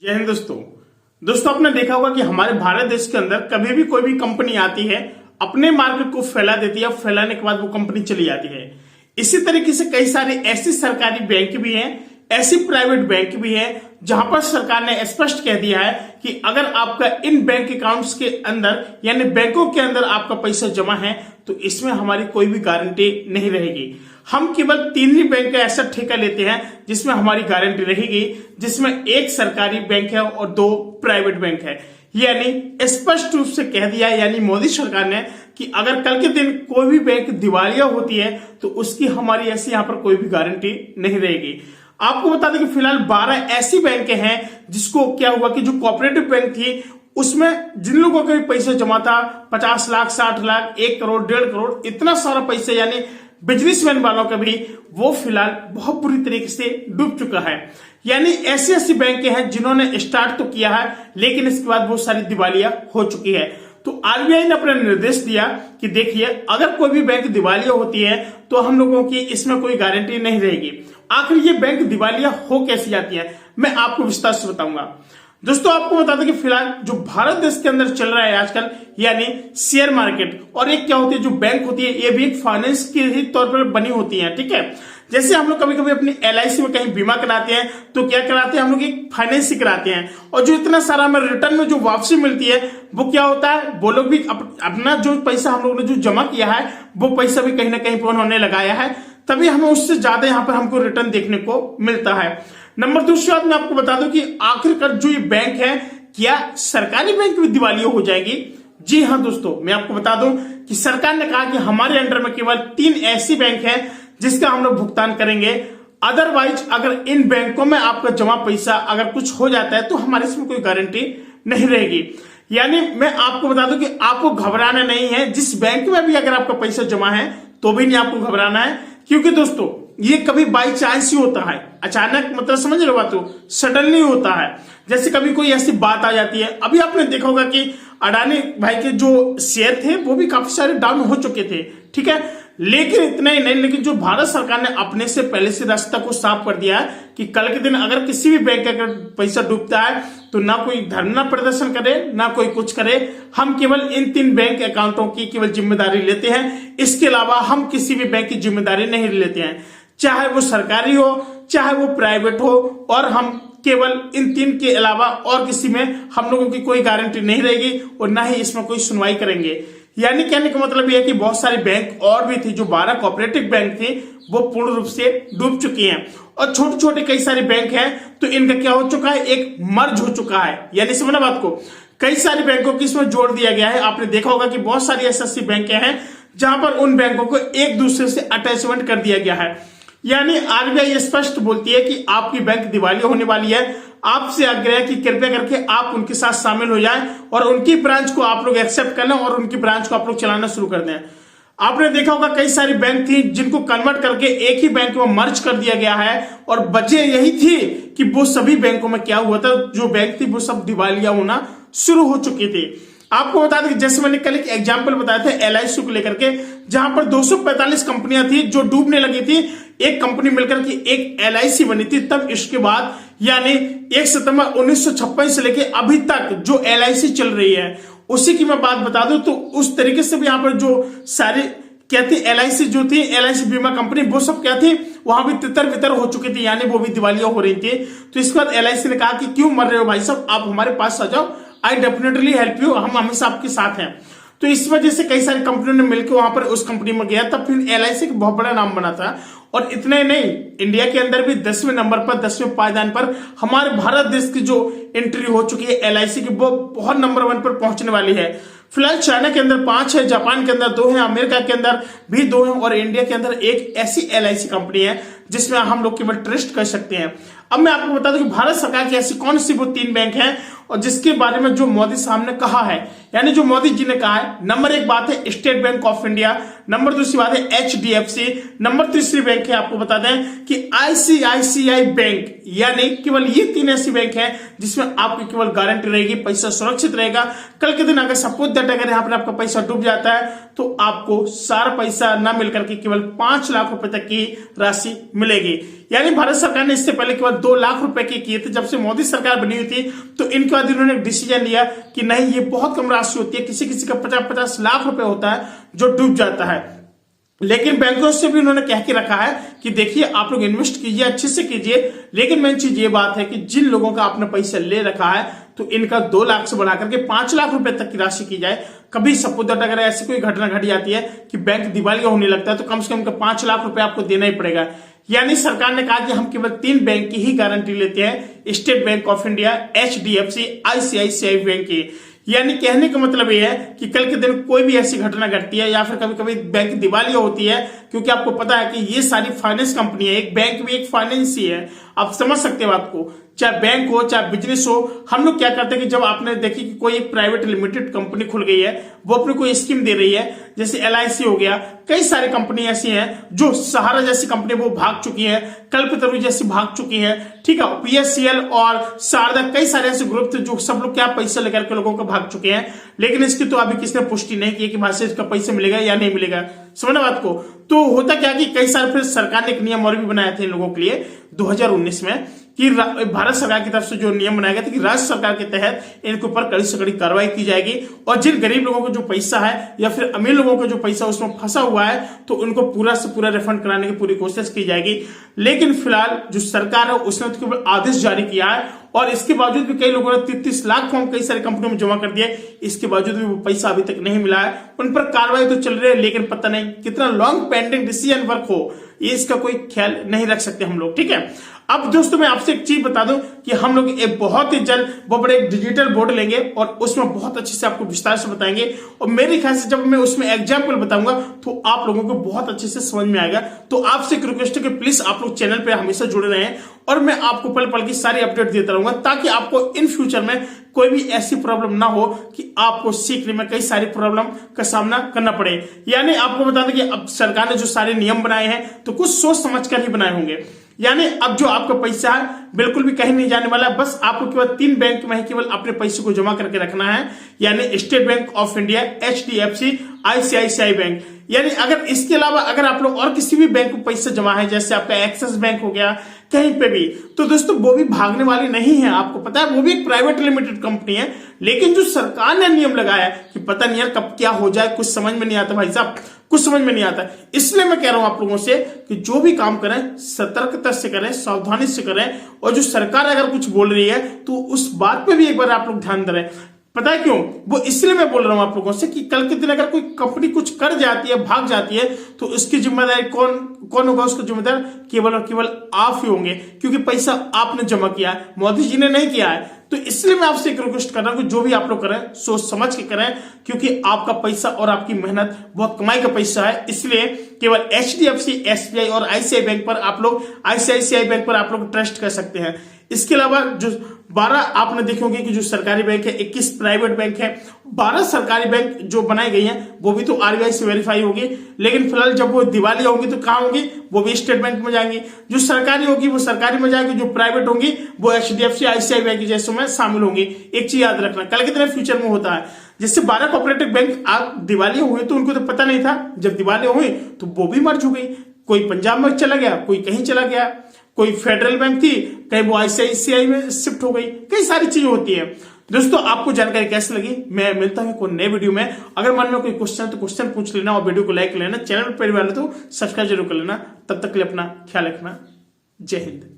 जय हिंद दोस्तों आपने देखा होगा कि हमारे भारत देश के अंदर कभी भी कोई भी कंपनी आती है, अपने मार्केट को फैला देती है, फैलाने के बाद वो कंपनी चली जाती है। इसी तरीके से कई सारे ऐसी सरकारी बैंक भी हैं, ऐसी प्राइवेट बैंक भी है जहां पर सरकार ने स्पष्ट कह दिया है कि अगर आपका इन बैंक अकाउंट्स के अंदर यानी बैंकों के अंदर आपका पैसा जमा है तो इसमें हमारी कोई भी गारंटी नहीं रहेगी। हम केवल 3 ही बैंक का ऐसा ठेका लेते हैं जिसमें हमारी गारंटी रहेगी, जिसमें एक सरकारी बैंक है और 2 प्राइवेट बैंक है। यानी स्पष्ट रूप से कह दिया यानी मोदी सरकार ने कि अगर कल के दिन कोई भी बैंक दिवालिया होती है तो उसकी हमारी ऐसी यहां पर कोई भी गारंटी नहीं रहेगी। आपको बता दें कि फिलहाल 12 ऐसी बैंक हैं जिसको क्या हुआ कि जो कोऑपरेटिव बैंक थी उसमें जिन लोगों का भी पैसा जमा था 50 लाख 60 लाख 1 करोड़ 1.5 करोड़ इतना सारा पैसा यानी बिजनेसमैन वालों का भी वो फिलहाल बहुत बुरी तरीके से डूब चुका है। यानी ऐसी ऐसी बैंक हैं जिन्होंने स्टार्ट तो किया है लेकिन इसके बाद बहुत सारी दिवालिया हो चुकी है। तो आरबीआई ने अपना निर्देश दिया कि देखिए अगर कोई भी बैंक दिवालिया होती है तो हम लोगों की इसमें कोई गारंटी नहीं रहेगी। आखिर ये बैंक दिवालिया हो कैसे जाती है मैं आपको विस्तार से बताऊंगा। दोस्तों आपको बता दें कि फिलहाल जो भारत देश के अंदर चल रहा है आजकल यानी शेयर मार्केट, और एक क्या होती है जो बैंक होती है ये भी एक फाइनेंस के ही तौर पर बनी होती है। ठीक है, जैसे हम लोग कभी कभी अपनी LIC में कहीं बीमा कराते हैं तो क्या कराते हैं हम लोग एक फाइनेंस कराते हैं, और जो इतना सारा हमें रिटर्न में जो वापसी मिलती है वो क्या होता है वो लोग भी अपना जो पैसा हम लोग ने जो जमा किया है वो पैसा भी कहीं ना कहीं पर उन्होंने लगाया है, तभी हमें उससे ज्यादा यहाँ पर हमको रिटर्न देखने को मिलता है। नंबर दूसरी बात मैं आपको बता दूं कि आखिरकार जो ये बैंक है क्या सरकारी बैंक भी दिवालिया हो जाएगी? जी हाँ दोस्तों, मैं आपको बता दूं कि सरकार ने कहा कि हमारे अंडर में केवल 3 ऐसी बैंक है जिसका हम लोग भुगतान करेंगे। अदरवाइज अगर इन बैंकों में आपका जमा पैसा अगर कुछ हो जाता है तो हमारे इसमें कोई गारंटी नहीं रहेगी। यानी मैं आपको बता दूं कि आपको घबराना नहीं है, जिस बैंक में भी अगर आपका पैसा जमा है तो भी नहीं आपको घबराना है, क्योंकि दोस्तों ये कभी बाई चांस ही होता है, अचानक मतलब समझ रहे हो बात, तो सडनली होता है। जैसे कभी कोई ऐसी बात आ जाती है, अभी आपने देखा होगा कि अडानी भाई के जो शेयर थे वो भी काफी सारे डाउन हो चुके थे। ठीक है, लेकिन इतना ही नहीं, लेकिन जो भारत सरकार ने अपने से पहले से रास्ता को साफ कर दिया है कि कल के दिन अगर किसी भी बैंक का पैसा डूबता है तो ना कोई धरना प्रदर्शन करे ना कोई कुछ करे, हम केवल इन 3 बैंक अकाउंटों की केवल जिम्मेदारी लेते हैं। इसके अलावा हम किसी भी बैंक की जिम्मेदारी नहीं लेते हैं, चाहे वो सरकारी हो चाहे वो प्राइवेट हो, और हम केवल इन 3 के अलावा और किसी में हम लोगों की कोई गारंटी नहीं रहेगी और ना ही इसमें कोई सुनवाई करेंगे। यानी कहने का मतलब यह है कि बहुत सारे बैंक और भी थी, जो 12 कोऑपरेटिव बैंक थे वो पूर्ण रूप से डूब चुकी हैं, और छोटे छोटे कई सारे बैंक हैं तो इनका क्या हो चुका है, एक मर्ज हो चुका है। यानी समझना बात को, कई सारी बैंकों की इसमें जोड़ दिया गया है। आपने देखा होगा कि बहुत सारी ऐसी बैंक हैं जहां पर उन बैंकों को एक दूसरे से अटैचमेंट कर दिया गया है। यानी आरबीआई स्पष्ट बोलती है कि आपकी बैंक दिवालिया होने वाली है, आपसे आग्रह है कि कृपया करके आप उनके साथ शामिल हो जाएं और उनकी ब्रांच को आप लोग एक्सेप्ट कर लें और उनकी ब्रांच को आप लोग चलाना शुरू कर दें। आपने देखा होगा कई सारी बैंक थी जिनको कन्वर्ट करके एक ही बैंक में मर्ज कर दिया गया है, और वजह यही थी कि वो सभी बैंकों में क्या हुआ था, जो बैंक थी वो सब दिवालिया होना शुरू हो चुकी थी। आपको बता दें कि जैसे मैंने कल एक एग्जाम्पल बताया था LIC को लेकर के, जहां पर 245 कंपनियां थी जो डूबने लगी थी, एक कंपनी मिलकर के एक LIC बनी थी। तब इसके बाद यानी 1 सितंबर 1956 से लेके अभी तक जो LIC चल रही है उसी की मैं बात बता दूं तो उस तरीके से भी यहाँ पर जो सारी क्या थी LIC जो थी, LIC बीमा कंपनी, वो सब क्या थी वहां भी तितर बितर हो चुकी थी, यानी वो भी दिवालिया हो रही थी। तो इसके बाद LIC ने कहा कि क्यों मर रहे हो भाई साहब, आप हमारे पास आ जाओ, आई डेफिनेटली हेल्प यू, हम हमेशा आपके साथ हैं। तो इस वजह से कई सारी कंपनियों ने मिलकर वहां पर उस कंपनी में गया, तब फिर LIC का बहुत बड़ा नाम बना था। और इतना ही नहीं, इंडिया के अंदर भी 10वें नंबर पर 10वें पायदान पर हमारे भारत देश की जो एंट्री हो चुकी है LIC की, वो बहुत नंबर 1 पर पहुंचने वाली है। फिलहाल चाइना के अंदर 5 है, जापान के अंदर 2 है, अमेरिका के अंदर भी 2 है, और इंडिया के अंदर एक ऐसी LIC कंपनी है जिसमें हम लोग केवल ट्रस्ट कर सकते हैं। अब मैं आपको बता दूं कि भारत सरकार की ऐसी कौन सी वो 3 बैंक हैं और जिसके बारे में जो मोदी साहब ने कहा है, यानी जो मोदी जी ने कहा है, नंबर 1 बात है state bank of India, number 2 बात है HDFC, नंबर 3 बैंक है आपको बता दें कि ICICI बैंक, यानी केवल ये 3 ऐसी बैंक है जिसमें आपकी केवल गारंटी रहेगी, पैसा सुरक्षित रहेगा। कल के दिन अगर सपोज दैट अगर यहाँ पर आपका पैसा डूब जाता है तो आपको सारा पैसा ना मिलकर के केवल 5 लाख रुपए तक की राशि मिलेगी। यानी भारत सरकार ने इससे पहले केवल 2 लाख रुपए के किए थे। जब से मोदी सरकार बनी हुई थी तो इनके बाद इन्होंने एक डिसीजन लिया कि नहीं, ये बहुत कम राशि होती है, किसी किसी का 50-50 लाख रुपए होता है जो डूब जाता है। लेकिन बैंकों से भी उन्होंने कह के रखा है कि देखिए आप लोग इन्वेस्ट कीजिए, अच्छे से कीजिए, लेकिन मेन चीज ये बात है कि जिन लोगों का आपने पैसा ले रखा है तो इनका 2 लाख से बढ़ाकर के 5 लाख रुपए तक की राशि की जाए। कभी सपोज दैट अगर ऐसी कोई घटना घट जाती है कि बैंक दिवालिया होने लगता है तो कम से कम 5 लाख रुपए आपको देना ही पड़ेगा। यानी सरकार ने कहा कि हम केवल 3 बैंक की ही गारंटी लेते हैं, state bank of India, HDFC, ICICI bank की। यानी कहने का मतलब ये है कि कल के दिन कोई भी ऐसी घटना घटती है या फिर कभी कभी बैंक दिवालिया होती है, क्योंकि आपको पता है कि ये सारी फाइनेंस कंपनी है, एक बैंक भी एक फाइनेंस ही है, आप समझ सकते हैं बात को, चाहे बैंक हो चाहे बिजनेस हो। हम लोग क्या करते हैं कि जब आपने देखी कि कोई एक प्राइवेट लिमिटेड कंपनी खुल गई है, वो अपनी कोई स्कीम दे रही है, जैसे LIC हो गया, कई सारी कंपनी ऐसी हैं जो सहारा जैसी कंपनी वो भाग चुकी है, कल्पतरु जैसी भाग चुकी है, ठीक है, PSCL और शारदा, कई सारे ऐसे ग्रुप थे जो सब लोग क्या पैसा लेकर के लोगों को भाग चुके हैं। लेकिन इसकी तो अभी किसने पुष्टि नहीं की कि वहां से इसका पैसा मिलेगा या नहीं मिलेगा, समझना बात को। तो होता क्या कि कई साल फिर सरकार ने एक नियम और भी बनाए थे इन लोगों के लिए 2019 में कि भारत सरकार की तरफ से जो नियम बनाया गया था कि राज्य सरकार के तहत इनके ऊपर कड़ी से कड़ी कार्रवाई की जाएगी और जिन गरीब लोगों को जो पैसा है या फिर अमीर लोगों को जो पैसा उसमें फंसा हुआ है तो उनको पूरा से पूरा रिफंड कराने की पूरी कोशिश की जाएगी। लेकिन फिलहाल जो सरकार है उसने तो केवल आदेश जारी किया है और इसके बावजूद भी कई लोगों ने 33 लाख फॉर्म कई सारी कंपनियों में जमा कर दिया, इसके बावजूद भी वो पैसा अभी तक नहीं मिला है। उन पर कार्रवाई तो चल रही है लेकिन पता नहीं कितना लॉन्ग पेंडिंग डिसीजन वर्क हो, ये इसका कोई ख्याल नहीं रख सकते हम लोग, ठीक है। अब दोस्तों मैं आपसे एक चीज बता दूं कि हम लोग एक बहुत ही जल्द बहुत बड़े डिजिटल बोर्ड लेंगे और उसमें बहुत अच्छे से आपको विस्तार से बताएंगे और मेरे ख्याल से जब मैं उसमें एग्जाम्पल बताऊंगा तो आप लोगों को बहुत अच्छे से समझ में आएगा। तो आपसे एक रिक्वेस्ट है कि प्लीज आप लोग चैनल पे हमेशा जुड़े रहें और मैं आपको पल पल की सारी अपडेट देता रहूंगा ताकि आपको इन फ्यूचर में कोई भी ऐसी प्रॉब्लम ना हो कि आपको सीखने में कई सारी प्रॉब्लम का सामना करना पड़े। यानी आपको बता दें कि अब सरकार ने जो सारे नियम बनाए हैं तो कुछ सोच समझ कर ही बनाए होंगे। यानी अब जो आपका पैसा है बिल्कुल भी कहीं नहीं जाने वाला, बस आपको केवल 3 बैंक में केवल अपने पैसे को जमा करके रखना है, यानी state bank of India, HDFC, ICICI bank. यानी अगर इसके अलावा अगर आप लोग और किसी भी बैंक में पैसा जमा है, जैसे आपका एक्सिस बैंक हो गया, कहीं पे भी, तो दोस्तों वो भी भागने वाली नहीं है। आपको पता है वो भी एक प्राइवेट लिमिटेड कंपनी है, लेकिन जो सरकार ने नियम लगाया है कि पता नहीं यार कब क्या हो जाए, कुछ समझ में नहीं आता भाई साहब, कुछ समझ में नहीं आता। इसलिए मैं कह रहा हूं आप लोगों से कि जो भी काम करें सतर्कता से करें, सावधानी से करें और जो सरकार अगर कुछ बोल रही है तो उस बात पे भी एक बार आप लोग ध्यान दें। पता है क्यों? वो इसलिए मैं बोल रहा हूं आप लोगों से कि कल के दिन अगर कोई कंपनी कुछ कर जाती है, भाग जाती है, तो उसकी जिम्मेदारी कौन होगा? उसका जिम्मेदार केवल और केवल आप ही होंगे, क्योंकि पैसा आपने जमा किया है, मोदी जी ने नहीं किया है। तो इसलिए मैं आपसे एक रिक्वेस्ट कर रहा हूं कि जो भी आप लोग करें सोच समझ के करें, क्योंकि आपका पैसा और आपकी मेहनत बहुत कमाई का पैसा है। इसलिए केवल HDFC, SBI और ICICI बैंक पर आप लोग ट्रस्ट कर सकते हैं। इसके अलावा जो 12 आपने देखे होंगे कि जो सरकारी बैंक है, 21 प्राइवेट बैंक है, 12 सरकारी बैंक जो बनाई गई हैं वो भी तो RBI से वेरीफाई होगी, लेकिन फिलहाल जब वो दिवालिया होंगी तो कहां होंगी? वो भी स्टेट बैंक में जाएंगी। जो सरकारी होगी वो सरकारी में जाएगी, जो प्राइवेट होंगी वो HDFC, ICICI बैंक जैसे में शामिल होंगी। एक चीज याद रखना, कल की तरह फ्यूचर में होता है, जिससे 12 कोऑपरेटिव बैंक आप दिवालिया हुए तो उनको तो पता नहीं था, जब दिवालिया हुई तो वो भी मर्ज हो गई। कोई पंजाब में चला गया, कोई कहीं चला गया, कोई फेडरल बैंक थी, कहीं वो ICICI में शिफ्ट हो गई, कई सारी चीजें होती है। दोस्तों आपको जानकारी कैसी लगी? मैं मिलता हूं कोई नए वीडियो में। अगर मन में कोई क्वेश्चन है तो क्वेश्चन पूछ लेना और वीडियो को लाइक कर लेना, चैनल पर पहली बार तो सब्सक्राइब जरूर कर लेना। तब तक के लिए अपना ख्याल रखना। जय हिंद।